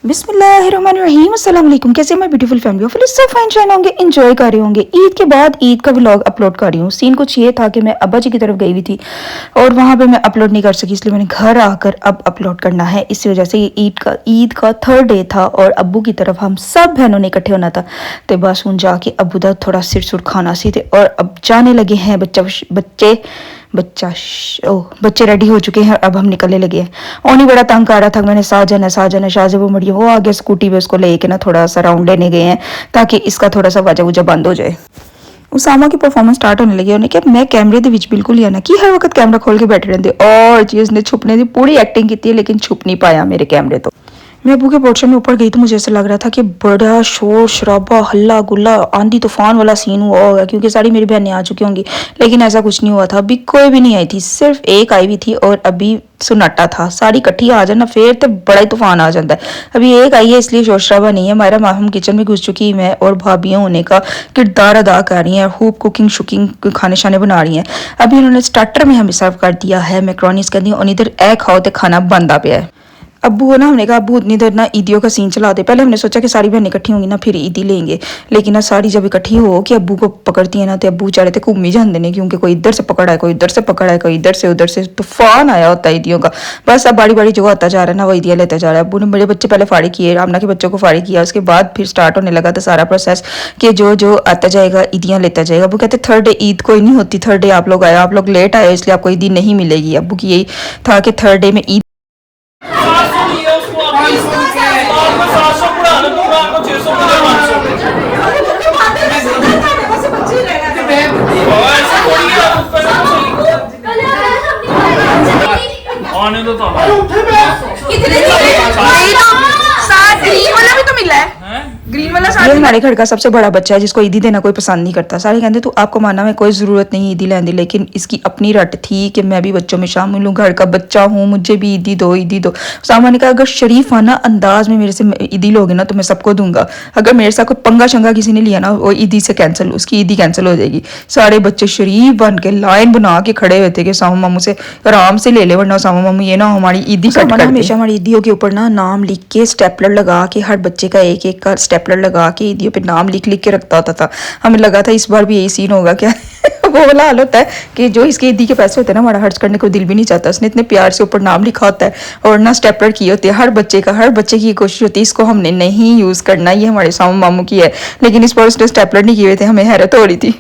बिस्मिल्लाहिर्रहमानिर्रहीम, अस्सलाम वालेकुम। कैसे मैं ब्यूटीफुल फैमिली ऑफ सब फाइन शाइन होंगे, एंजॉय कर रहे होंगे। ईद के बाद ईद का व्लॉग अपलोड कर रही हूँ। सीन कुछ ये था कि मैं अब्बा जी की तरफ गई हुई थी और वहाँ पे मैं अपलोड नहीं कर सकी, इसलिए मैंने घर आकर अब अपलोड करना है। इसी वजह से ये ईद का थर्ड डे था और अब्बू की तरफ हम सब बहनों ने इकट्ठे होना था। तो बस हूँ जाके अब्बू दा थोड़ा सिर सुर खाना सी थे और अब जाने लगे हैं। बच्चे रेडी हो चुके हैं, अब हम निकलने लगे हैं। ओनी बड़ा तंग कर रहा था, मैंने साजन है शाहजब मरियम वो आगे स्कूटी पे उसको लेके ना थोड़ा सा राउंड लेने गए हैं ताकि इसका थोड़ा सा वजह वजह बंद हो जाए। उसामा की परफॉर्मेंस स्टार्ट होने लगी, उन्हें क्या मैं कैमरे ਦੇ ਵਿੱਚ बिल्कुल ही ना कि हर वक्त कैमरा खोल के बैठे रहते और जी उसने छुपने की पूरी एक्टिंग की थी लेकिन छुप नहीं पाया मेरे कैमरे तो। मैं अबू के पोर्शन में ऊपर गई तो मुझे ऐसा लग रहा था कि बड़ा शोर शराबा हल्ला गुल्ला आंधी तूफान वाला सीन हुआ होगा क्योंकि सारी मेरी बहनें आ चुकी होंगी, लेकिन ऐसा कुछ नहीं हुआ था। अभी कोई भी नहीं आई थी, सिर्फ एक आई हुई थी और अभी सुनाटा था। सारी इकट्ठी आ जाना फिर तो बड़ा ही तूफान आ जाता है। अभी एक आई है इसलिए शोर शराबा नहीं है। हमारा हम किचन में घुस चुकी मैं और भाभियाँ होने का किरदार अदा कर रही हैं, खूब कुकिंग शुकिंग खाने शाने बना रही हैं। अभी उन्होंने स्टार्टर में हमें सर्व कर दिया है मैक्रोनीस कर दी और इधर ए खाओ तो खाना बनता पाया है। अब्बू को ना हमने कहा अब्बू उतनी देर ना ईदियों का सीन चला दे। पहले हमने सोचा कि सारी बहनें इकट्ठी होंगी ना फिर ईदी लेंगे, लेकिन ना सारी जब इकट्ठी हो कि अब्बू को पकड़ती है ना तो अब्बू चाहे थे घूम ही जाते हैं क्योंकि कोई इधर से पकड़ा है कोई इधर से पकड़ा है कोई इधर से उधर से तूफान आया होता है ईदियों का। बस अब बारी बारी जो आता जा रहा है ना वो ईदियाँ लेते जा रहा है। अब्बू ने मेरे बच्चे पहले फाड़ी किए, रामना के बच्चों को फाड़ी किया, उसके बाद फिर स्टार्ट होने लगा था सारा प्रोसेस कि जो जो आता जाएगा ईदियाँ लेता जाएगा। अब्बू कहते थर्ड डे ईद कोई नहीं होती, थर्ड डे आप लोग आए, आप लोग लेट आए इसलिए आपको ईदी नहीं मिलेगी। अब्बू की यही था कि थर्ड डे में ईद आने दो तो ग्रीन वाला भी तो मिला है, ग्रीन वाला साथ। हमारे घर का सबसे बड़ा बच्चा है जिसको ईदी देना कोई पसंद नहीं करता। सारे कहते तू आपको मानना में कोई ज़रूरत नहीं ईदी लेने, लेकिन इसकी अपनी रट थी कि मैं भी बच्चों में शामिल हूँ, घर का बच्चा हूँ, मुझे भी ईदी दो ईदी दो। सामा ने कहा अगर शरीफाना अंदाज में मेरे से ईदी लोगे ना तो मैं सबको दूंगा, अगर मेरे साथ कोई पंगा शंगा किसी ने लिया ना वो ईदी से कैंसिल, उसकी ईदी कैंसिल हो जाएगी। सारे बच्चे शरीफ बन के लाइन बना के खड़े हुए थे कि सामा मामू से आराम से ले ले वरना सामा मामू ये ना हमारी ईदी कट कर। हमेशा हमारी ईदियों के ऊपर ना नाम लिख के स्टेपलर लगा के हर बच्चे का एक एक का स्टेपलर लगा के ईदियों पे नाम लिख लिख के रखता होता था। हमें लगा था इस बार भी यही सीन होगा क्या वो वाला हाल होता है कि जो इसके ईदी के पैसे होते हैं ना हमारा खर्च करने को दिल भी नहीं चाहता। उसने इतने प्यार से ऊपर नाम लिखा होता है और ना स्टेपलर किए होते हैं हर बच्चे की कोशिश होती है इसको हमने नहीं यूज़ करना, ये हमारे सामू मामू की है, लेकिन इस बार उसने स्टेपलर नहीं किए हुए थे। हमें हैरत हो रही थी।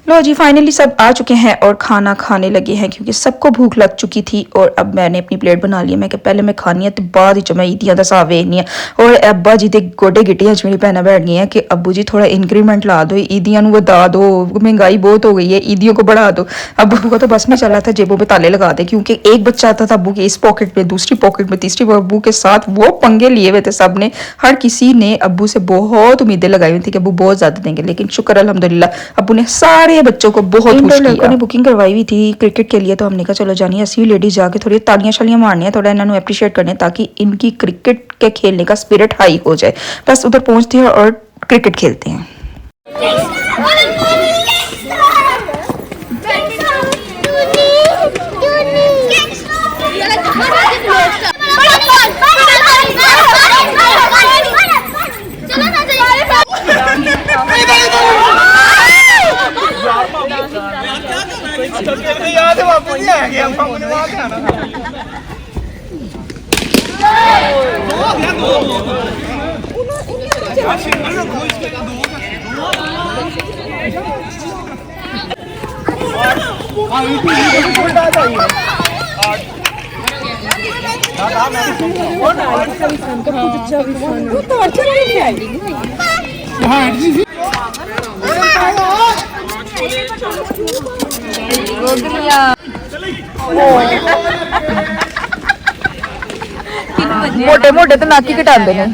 लो जी फाइनली सब आ चुके हैं और खाना खाने लगे हैं क्योंकि सबको भूख लग चुकी थी और अब मैंने अपनी प्लेट बना ली है। मैं कि पहले मैं खानी है तो बाद ही मैं ईदियाँ का साफ वेखनी है। और अब्बा जी के गोडे गिटियाँ मेरी भैन बैठ गई हैं कि अब्बू जी थोड़ा इंक्रीमेंट ला दो, ईदियाँ वधा दो, महंगाई बहुत हो गई है, ईदियों को बढ़ा दो। अब्बू को तो बस में चला था जेबों पे ताले लगा दे क्योंकि एक बच्चा आता था अब्बू के इस पॉकेट में, दूसरी पॉकेट में, तीसरी अब्बू के साथ वो पंगे लिए हुए थे सब ने। हर किसी ने अब्बू से बहुत उम्मीदें लगाई हुई थी कि अब्बू बहुत ज्यादा देंगे, लेकिन शुक्र अल्हम्दुलिल्लाह अब्बू ने सारे बच्चों को बहुत खुश किया। लड़कों ने बुकिंग करवाई हुई थी क्रिकेट के लिए तो हमने कहा चलो जानिए असली लेडीज जाके थोड़ी तालियां शालियां मारनी है, थोड़ा इन्होंने अप्रिशिएट करने ताकि इनकी क्रिकेट के खेलने का स्पिरिट हाई हो जाए। बस उधर पहुंचते हैं और क्रिकेट खेलते हैं। याद है वापस नहीं आ गया हमने वहां पे आना था। मोटे मोटे तो नाकी कटाते हैं।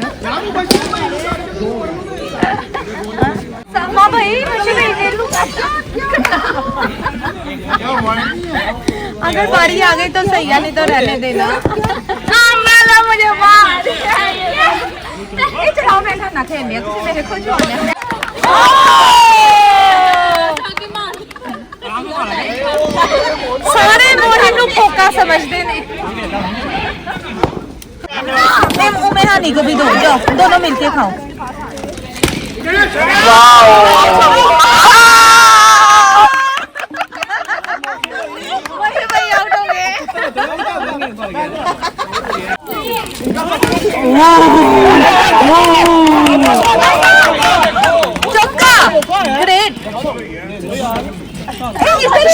अगर बारी आ गई तो सही है, नहीं तो रहने देना। मुझे चलाओ मैं ना खेलने मेरे को छोड़ने। सारे मोहन को फोका समझते नहीं। तुम्हें हानि को भी दो, जाओ दोनों मिलके खाओ। वही आउट हो गए। चौका ग्रेट।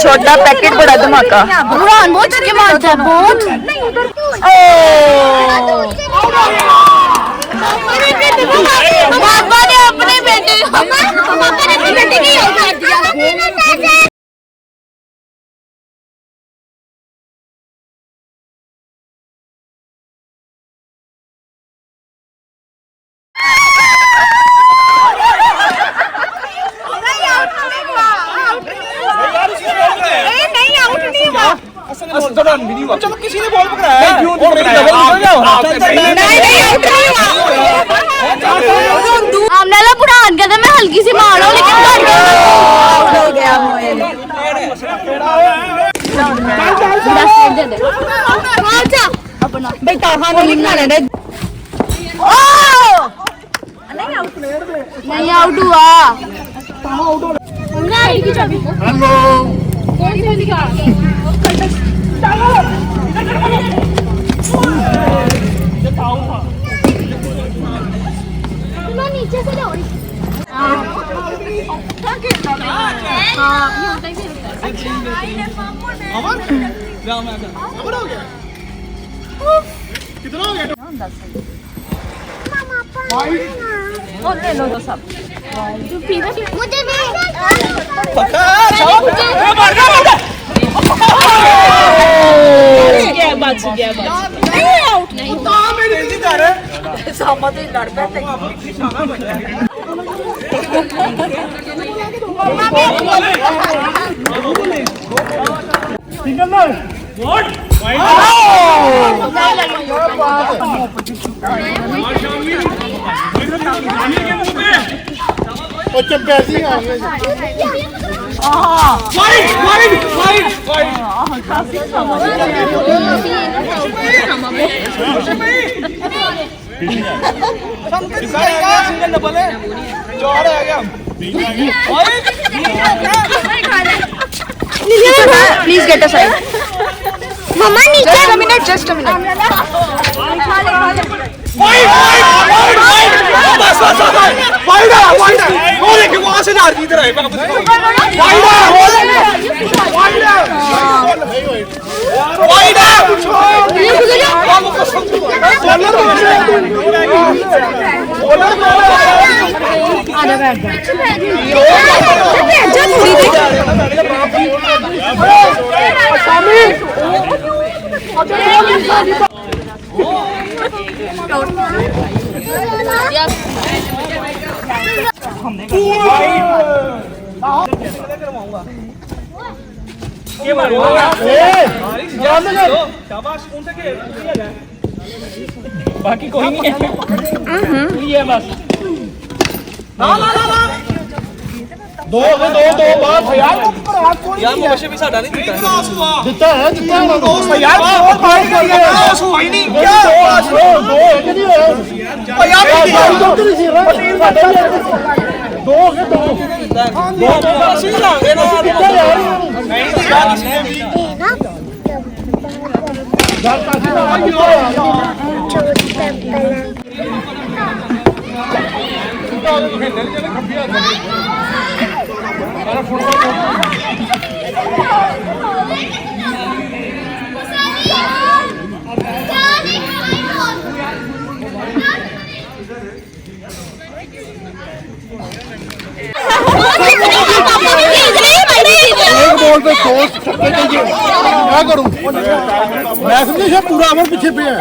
छोटा पैकेट बड़ा धमाका। बुरान बहुत के मारता है बहुत। पापा ने अपने बेटे की कर दिया। चलो किसी ने बॉल पकड़ा है हमने ना बुढ़ान कहते मैं हल्की सी मारो लेकिन हो गया बेटा हाँ नहीं खाने दे। नहीं आउट हुआ। हेलो नीचे से जाओ। कितना हो गया? ले लो सब। मुझे भी बच गया नहीं आउट नहीं सहमत ही लड़ पे चंपैसी आ गए। Please get aside. मम्मा नीचे जस्ट अ मिनट वहां से इधर आए बाकी कोई नहीं है ये बस दो बात यार मुझे भी साडा नहीं दिता जितना है यार फाइट कर रहे हो ही नहीं क्या दो एक नहीं है यार दो हो गए दो ਅਸੀਂ ਲਾਂਗੇ ਨਾ ਨਹੀਂ ਦਿੱਤਾ ਕਿਸੇ ਨੇ ਵੀ ਗੱਲ ਤਾਂ ਸੀ ਨਾ बॉल पे दोस्त छक्के चाहिए क्या करूं मैं समझे पूरा अमर पीछे पे है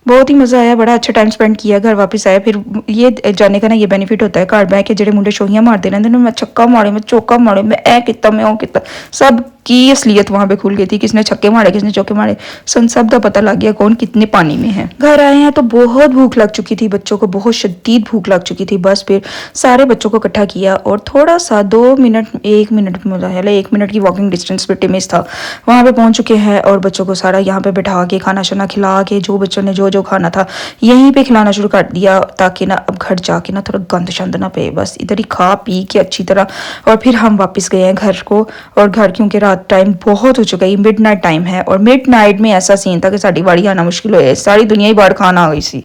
बहुत ही मज़ा आया, बड़ा अच्छा टाइम स्पेंड किया, घर वापस आया। फिर ये जाने का ना ये बेनिफिट होता है, घर बह के जेडे मुंडे शोहियां मारते रहते हैं, मैं छक्का मारे, मैं चौका मारे, मैं ए किता, मैं ओ किता, सब की असलियत वहां पे खुल गई थी। किसने छक्के मारे, किसने चौके मारे, सब का पता लग गया कौन कितने पानी में है। घर आए हैं तो बहुत भूख लग चुकी थी, बच्चों को बहुत शदीद भूख लग चुकी थी। बस फिर सारे बच्चों को इकट्ठा किया और थोड़ा सा 1 मिनट की वॉकिंग डिस्टेंस पे टिमिस था, वहाँ पे पहुँच चुके हैं। और बच्चों को सारा यहाँ पे बैठा के खाना शाना खिला के, जो बच्चों ने जो खाना था यहीं पे खिलाना शुरू कर दिया, ताकि ना अब घर जाके ना थोड़ा गंद शंद ना पे, बस इधर ही खा पी के अच्छी तरह। और फिर हम वापस गए हैं घर को। और घर क्योंकि रात टाइम बहुत हो चुका है, मिडनाइट टाइम है, और मिडनाइट में ऐसा सीन था कि साड़ी वाड़ी आना मुश्किल हो, सारी दुनिया ही बाहर खाना आ गई सी।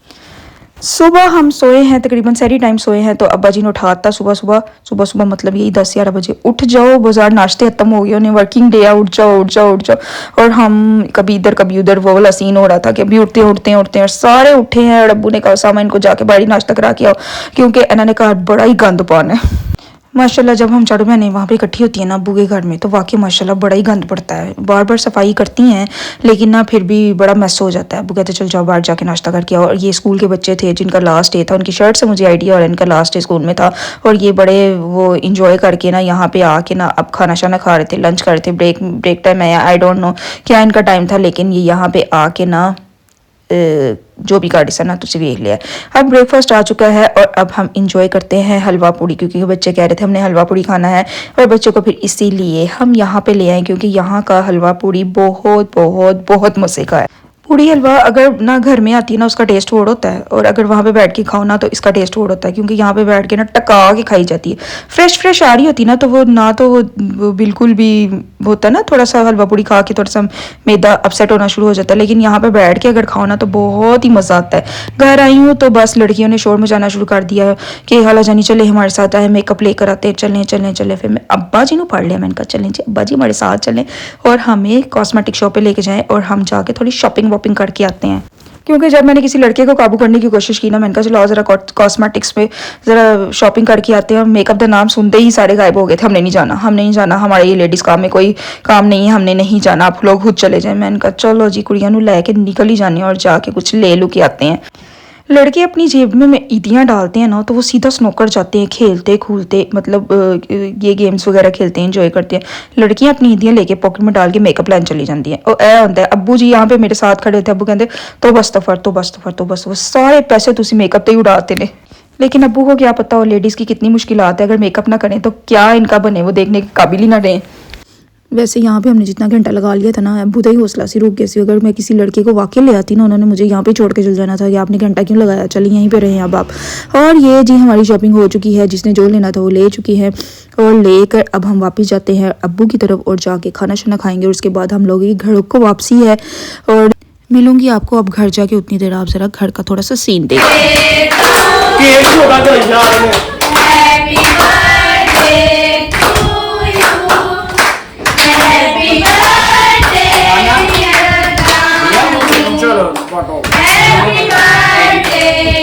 सुबह हम सोए हैं, तकरीबन सारी टाइम सोए हैं, तो अब्बा जी ने उठाता सुबह मतलब यही 10-11 बजे, उठ जाओ बाजार, नाश्ते खत्म हो गए, उन्हें वर्किंग डे है, उठ जाओ। और हम कभी इधर कभी उधर, वो वाला सीन हो रहा था कि अभी उठते और सारे उठे हैं। और अब्बू ने कहा सामा इनको जाके बाहरी नाश्ता करा के आओ, क्योंकि इन्होंने कहा बड़ा ही गंद पान है। माशाल्लाह जब हम चारों बहनें वहाँ पे इकट्ठी होती है ना अब्बू के घर में, तो वाकई माशाल्लाह बड़ा ही गंद पड़ता है। बार सफाई करती हैं लेकिन ना फिर भी बड़ा मैस हो जाता है। अब्बू कहते चल जाओ बाहर जाके नाश्ता करके आओ। और ये स्कूल के बच्चे थे जिनका लास्ट डे था, उनकी शर्ट से मुझे आइडिया और इनका लास्ट डे स्कूल में था, और ये बड़े वो इंजॉय करके ना यहाँ पे आके ना अब खाना शाना खा रहे थे, लंच कर रहे थे, ब्रेक टाइम है, आई डोंट नो क्या इनका टाइम था, लेकिन ये यहाँ पे आके ना जो भी गाड़ी से ना तुझे देख लिया। अब ब्रेकफास्ट आ चुका है और अब हम इंजॉय करते हैं हलवा पूड़ी, क्योंकि बच्चे कह रहे थे हमने हलवा पूड़ी खाना है, और बच्चों को फिर इसीलिए हम यहाँ पे ले आए, क्योंकि यहाँ का हलवा पूड़ी बहुत मज़े का है। पूड़ी हलवा अगर ना घर में आती है ना उसका टेस्ट और होता है, और अगर वहाँ पे बैठ के खाओ ना तो इसका टेस्ट और होता है, क्योंकि यहाँ पे बैठ के ना टका के खाई जाती है। फ्रेश आ रही होती ना तो वो बिल्कुल भी होता है ना, थोड़ा सा हलवा पूड़ी खा के थोड़ा सा मैदा अपसेट होना शुरू हो जाता है, लेकिन यहाँ पे बैठ के अगर खाओ ना तो बहुत ही मज़ा आता है। घर आई हूँ तो बस लड़कियों ने शोर मचाना शुरू कर दिया कि हाला जानी चले हमारे साथ आए, मेकअप लेकर आते हैं, चलें। फिर मैं अब्बा जी ने पढ़ लिया, मैंने कहा चलें जी अब्बा जी हमारे साथ चलें और हमें कॉस्मेटिक शॉप पे लेके जाएं, और हम जाके थोड़ी शॉपिंग करके आते हैं। क्योंकि जब मैंने किसी लड़के को काबू करने की कोशिश की ना, मैंने कहा चलो ज़रा कॉस्मेटिक्स में ज़रा शॉपिंग करके आते हैं। मेकअप का नाम सुनते ही सारे गायब हो गए थे, हमने नहीं जाना, हमारे ये लेडीज़ काम में कोई काम नहीं है, हमने नहीं जाना, आप लोग खुद चले जाएं। मैंने कहा चलो जी कुड़ियां नू लेके निकल ही जाने और जाके कुछ ले लू के आते हैं। लड़के अपनी जेब में ईदियाँ डालते हैं ना तो वो सीधा स्नोकर जाते हैं, खेलते खूलते, मतलब ये गेम्स वगैरह खेलते हैं, एंजॉय करते हैं। लड़कियां अपनी ईदियाँ लेके पॉकेट में डाल के मेकअप लाइन चली जाती हैं। और ऐ होता है अब्बू जी यहाँ पे मेरे साथ खड़े थे, अब्बू कहते तो बस वो सारे पैसे तुसी मेकअप ते ही उड़ाते ने। लेकिन अब्बू को क्या पता हो लेडीज़ की कितनी मुश्किलात है, अगर मेकअप ना करें तो क्या इनका बने, वो देखने के काबिल ही ना रहें। वैसे यहाँ पे हमने जितना घंटा लगा लिया था ना, अब्बू ही हौसला सी रुक गई सी। अगर मैं किसी लड़के को वाकई ले आती ना, उन्होंने मुझे यहाँ पे छोड़ के चल जाना था कि आपने घंटा क्यों लगाया, चलिए यहीं पे रहे अब आप। और ये जी हमारी शॉपिंग हो चुकी है, जिसने जो लेना था वो ले चुकी है, और लेकर अब हम वापस जाते हैं अब्बू की तरफ और जाके खाना शाना खाएंगे। और उसके बाद हम लोगों की घर को वापसी है, और मिलूंगी आपको अब घर जाके। उतनी देर आप ज़रा घर का थोड़ा सा सीन देखिए। Happy birthday